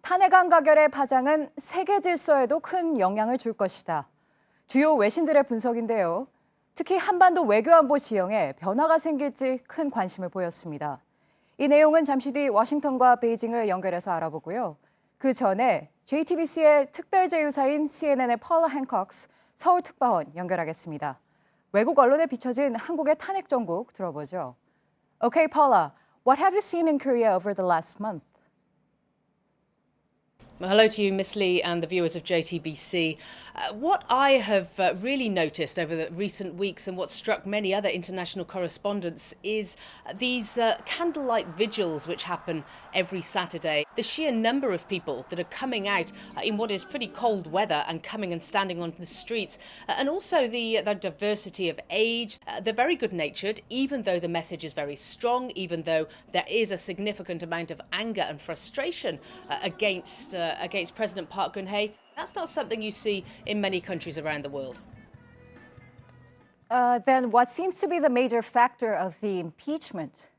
탄핵안 가결의 파장은 세계 질서에도 큰 영향을 줄 것이다. 주요 외신들의 분석인데요. 특히 한반도 외교안보 지형에 변화가 생길지 큰 관심을 보였습니다. 이 내용은 잠시 뒤 워싱턴과 베이징을 연결해서 알아보고요. 그 전에 JTBC의 특별 제휴사인 CNN의 폴라 행콕스 서울 특파원 연결하겠습니다. 외국 언론에 비춰진 한국의 탄핵 정국 들어보죠. Okay, Paula, what have you seen in Korea over the last month? Well, hello to you, Miss Lee, and the viewers of JTBC. What I have really noticed over the recent weeks and what struck many other international correspondents is these candlelight vigils which happen every Saturday. The sheer number of people that are coming out in what is pretty cold weather and coming and standing on the streets, and also the diversity of age. They're very good-natured, even though the message is very strong, even though there is a significant amount of anger and frustration against President Park Geun-hye. That's not something you see in many countries around the world. Then what seems to be the major factor of the impeachment?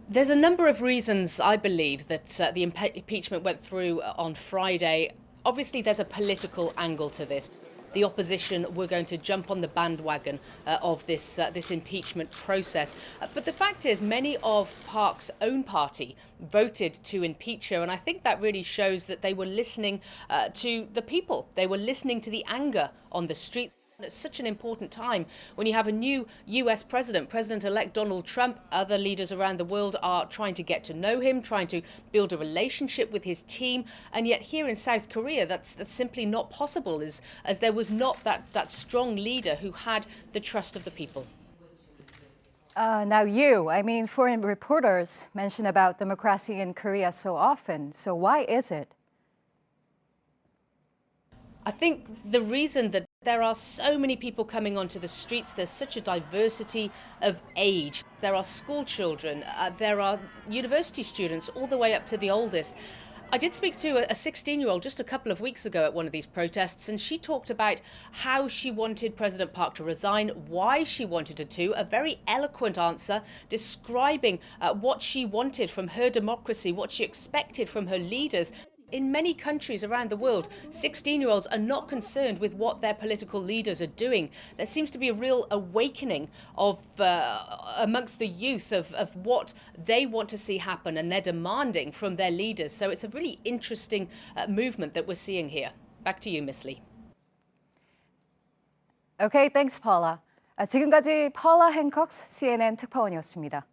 There's a number of reasons, I believe, that the impeachment went through on Friday. Obviously, there's a political angle to this. The opposition were going to jump on the bandwagon of this impeachment process. But the fact is, many of Park's own party voted to impeach her, and I think that really shows that they were listening to the people. They were listening to the anger on the streets. It's such an important time when you have a new US president, President-elect Donald Trump. Other leaders around the world are trying to get to know him, trying to build a relationship with his team. And yet here in South Korea, that's simply not possible, as there was not that strong leader who had the trust of the people. Now foreign reporters mention about democracy in Korea so often. So why is it? I think the reason that there are so many people coming onto the streets, there's such a diversity of age. There are school children, there are university students, all the way up to the oldest. I did speak to a 16-year-old just a couple of weeks ago at one of these protests, and she talked about how she wanted President Park to resign, why she wanted her to, a very eloquent answer describing what she wanted from her democracy, what she expected from her leaders. In many countries around the world, 16-year-olds are not concerned with what their political leaders are doing. There seems to be a real awakening of amongst the youth of what they want to see happen, and they're demanding from their leaders. So it's a really interesting movement that we're seeing here. Back to you, Miss Lee. Okay, thanks, Paula. 지금까지 폴라 행콕스 CNN 특파원이었습니다.